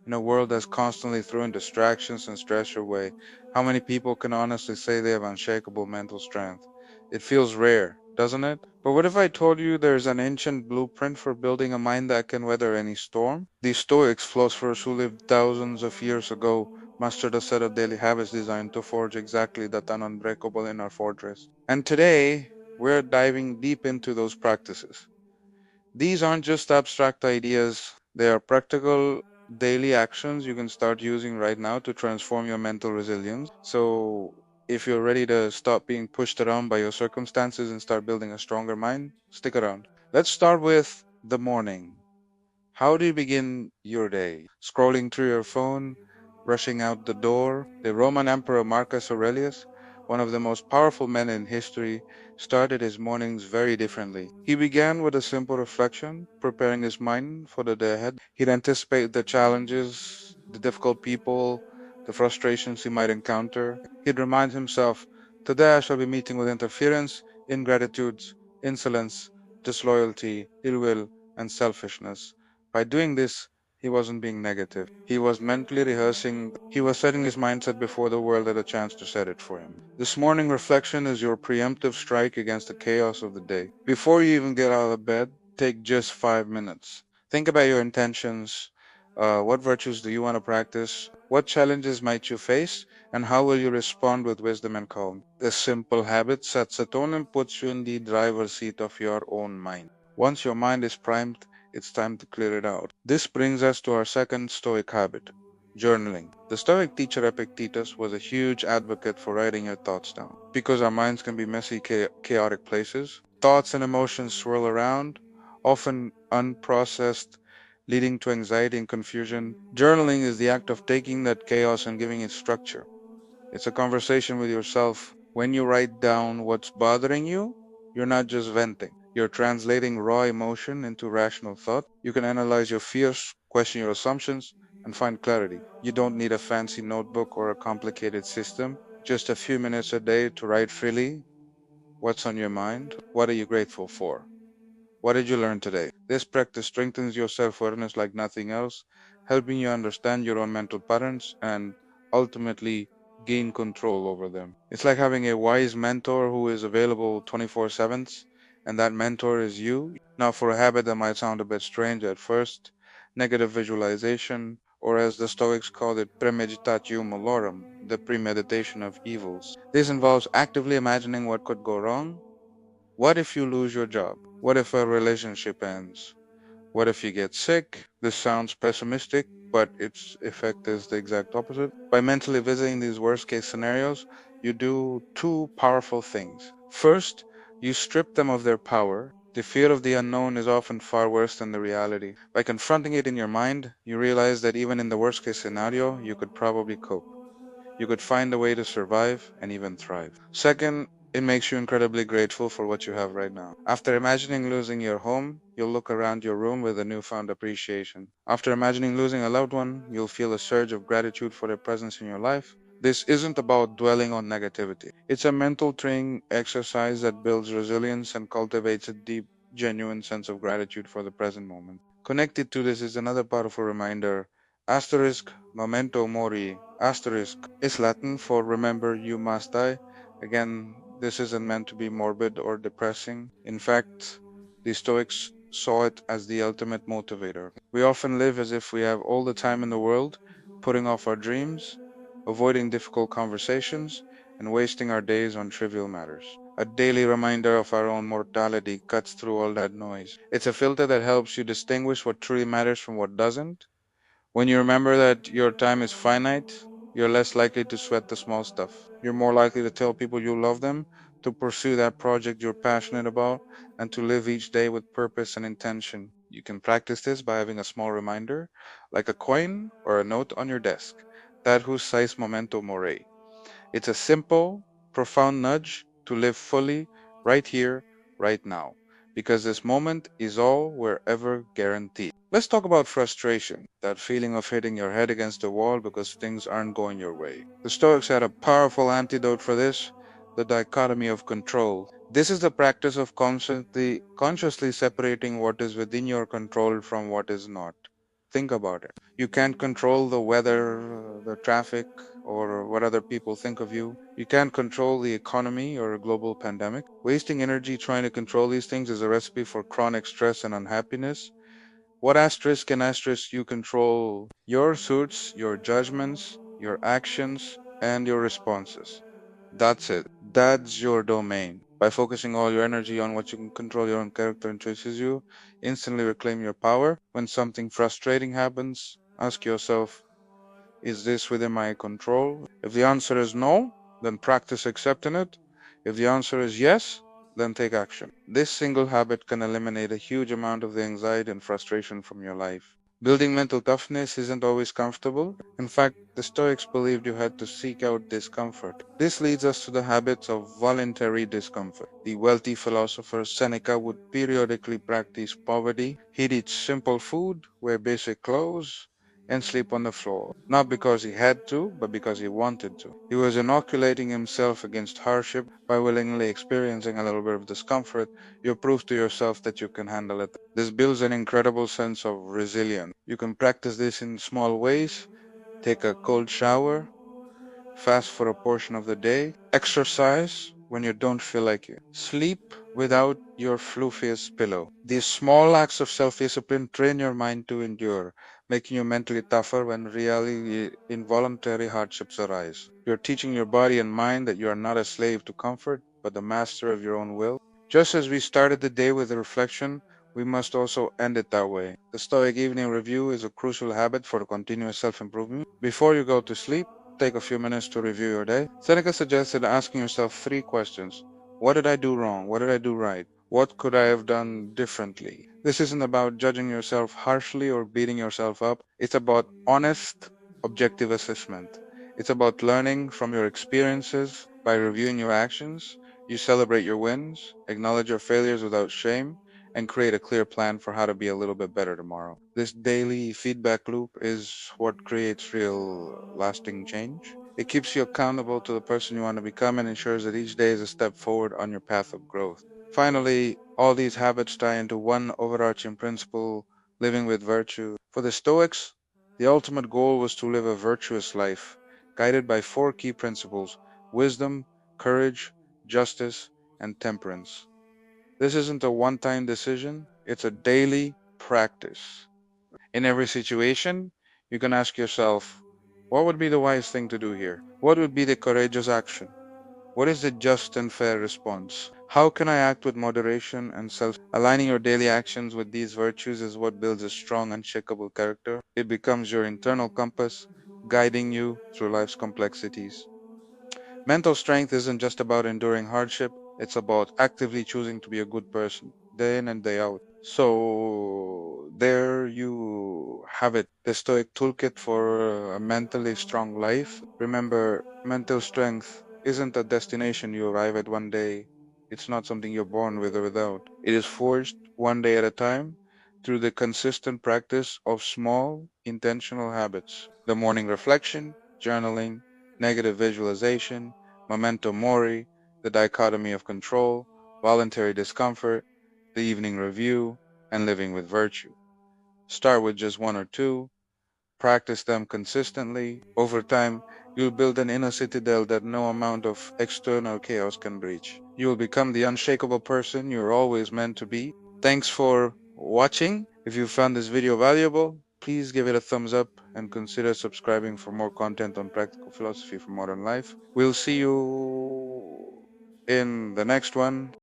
In a world that's constantly throwing distractions and stress your way, how many people can honestly say they have unshakable mental strength? It feels rare, doesn't it? But what if I told you there's an ancient blueprint for building a mind that can weather any storm? These Stoics, philosophers who lived thousands of years ago, mastered a set of daily habits designed to forge exactly that unbreakable inner fortress. And today, we're diving deep into those practices. These aren't just abstract ideas, they are practical daily actions you can start using right now to transform your mental resilience. So, if you're ready to stop being pushed around by your circumstances and start building a stronger mind, stick around. Let's start with the morning. How do you begin your day? Scrolling through your phone, rushing out the door? The Roman Emperor Marcus Aurelius, one of the most powerful men in history, started his mornings very differently. He began with a simple reflection, preparing his mind for the day ahead. He'd anticipate the challenges, the difficult people, the frustrations he might encounter. He'd remind himself, today I shall be meeting with interference, ingratitudes, insolence, disloyalty, ill will, and selfishness. By doing this, he wasn't being negative. He was mentally rehearsing, he was setting his mindset before the world had a chance to set it for him. This morning reflection is your preemptive strike against the chaos of the day. Before you even get out of bed, take just 5 minutes. Think about your intentions. What virtues do you want to practice? What challenges might you face? And how will you respond with wisdom and calm? This simple habit sets a tone and puts you in the driver's seat of your own mind. Once your mind is primed, it's time to clear it out. This brings us to our second Stoic habit, journaling. The Stoic teacher Epictetus was a huge advocate for writing your thoughts down. Because our minds can be messy, chaotic places, thoughts and emotions swirl around, often unprocessed, leading to anxiety and confusion. Journaling is the act of taking that chaos and giving it structure. It's a conversation with yourself. When you write down what's bothering you, you're not just venting. You're translating raw emotion into rational thought. You can analyze your fears, question your assumptions, and find clarity. You don't need a fancy notebook or a complicated system. Just a few minutes a day to write freely. What's on your mind? What are you grateful for? What did you learn today? This practice strengthens your self awareness like nothing else, helping you understand your own mental patterns and ultimately gain control over them. It's like having a wise mentor who is available 24/7, and that mentor is you. Now, for a habit that might sound a bit strange at first, negative visualization, or as the Stoics call it, premeditatio malorum, the premeditation of evils. This involves actively imagining what could go wrong. What if you lose your job? What if a relationship ends? What if you get sick? This sounds pessimistic, but its effect is the exact opposite. By mentally visiting these worst case scenarios, you do two powerful things. First, you strip them of their power. The fear of the unknown is often far worse than the reality. By confronting it in your mind, you realize that even in the worst case scenario, you could probably cope. You could find a way to survive and even thrive. Second, it makes you incredibly grateful for what you have right now. After imagining losing your home, you'll look around your room with a newfound appreciation. After imagining losing a loved one, you'll feel a surge of gratitude for their presence in your life. This isn't about dwelling on negativity. It's a mental training exercise that builds resilience and cultivates a deep, genuine sense of gratitude for the present moment. Connected to this is another powerful reminder. Asterisk memento mori. Asterisk is Latin for remember you must die. Again, this isn't meant to be morbid or depressing. In fact, the Stoics saw it as the ultimate motivator. We often live as if we have all the time in the world, putting off our dreams, avoiding difficult conversations, and wasting our days on trivial matters. A daily reminder of our own mortality cuts through all that noise. It's a filter that helps you distinguish what truly matters from what doesn't. When you remember that your time is finite, you're less likely to sweat the small stuff. You're more likely to tell people you love them, to pursue that project you're passionate about, and to live each day with purpose and intention. You can practice this by having a small reminder, like a coin or a note on your desk. That whose size memento mori. It's a simple, profound nudge to live fully right here, right now, because this moment is all we're ever guaranteed. Let's talk about frustration, that feeling of hitting your head against the wall because things aren't going your way. The Stoics had a powerful antidote for this, the dichotomy of control. This is the practice of consciously separating what is within your control from what is not. Think about it. You can't control the weather, the traffic, or what other people think of you. You can't control the economy or a global pandemic. Wasting energy trying to control these things is a recipe for chronic stress and unhappiness. What asterisk and asterisk you control your suits, your judgments, your actions, and your responses. That's it. That's your domain. By focusing all your energy on what you can control, your own character and choices, you instantly reclaim your power. When something frustrating happens, ask yourself, is this within my control? If the answer is no, then practice accepting it. If the answer is yes, then take action. This single habit can eliminate a huge amount of the anxiety and frustration from your life. Building mental toughness isn't always comfortable. In fact, the Stoics believed you had to seek out discomfort. This leads us to the habits of voluntary discomfort. The wealthy philosopher Seneca would periodically practice poverty. He'd eat simple food, wear basic clothes, and sleep on the floor, not because he had to, but because he wanted to. He was inoculating himself against hardship by willingly experiencing a little bit of discomfort. You prove to yourself that you can handle it. This builds an incredible sense of resilience. You can practice this in small ways. Take a cold shower, fast for a portion of the day, exercise when you don't feel like it, sleep without your fluffiest pillow. These small acts of self discipline train your mind to endure, making you mentally tougher when really involuntary hardships arise. You're teaching your body and mind that you are not a slave to comfort, but the master of your own will. Just as we started the day with a reflection, we must also end it that way. The Stoic evening review is a crucial habit for continuous self improvement. Before you go to sleep, take a few minutes to review your day. Seneca suggested asking yourself three questions. What did I do wrong? What did I do right? What could I have done differently? This isn't about judging yourself harshly or beating yourself up. It's about honest, objective assessment. It's about learning from your experiences by reviewing your actions. You celebrate your wins, acknowledge your failures without shame, and create a clear plan for how to be a little bit better tomorrow. This daily feedback loop is what creates real lasting change. It keeps you accountable to the person you want to become and ensures that each day is a step forward on your path of growth. Finally, all these habits tie into one overarching principle: living with virtue. For the Stoics, the ultimate goal was to live a virtuous life, guided by four key principles: wisdom, courage, justice, and temperance. This isn't a one time decision, it's a daily practice. In every situation, you can ask yourself, what would be the wise thing to do here? What would be the courageous action? What is the just and fair response? How can I act with moderation and self? Aligning your daily actions with these virtues is what builds a strong, unshakable character. It becomes your internal compass, guiding you through life's complexities. Mental strength isn't just about enduring hardship, it's about actively choosing to be a good person, day in and day out. So, there you have it, the Stoic toolkit for a mentally strong life. Remember, mental strength isn't a destination you arrive at one day, it's not something you're born with or without. It is forged one day at a time through the consistent practice of small, intentional habits. The morning reflection, journaling, negative visualization, memento mori, the dichotomy of control, voluntary discomfort, the evening review, and living with virtue. Start with just one or two, practice them consistently. Over time, you'll build an inner citadel that no amount of external chaos can breach. You will become the unshakable person you're always meant to be. Thanks for watching. If you found this video valuable, please give it a thumbs up and consider subscribing for more content on practical philosophy for modern life. We'll see you in the next one.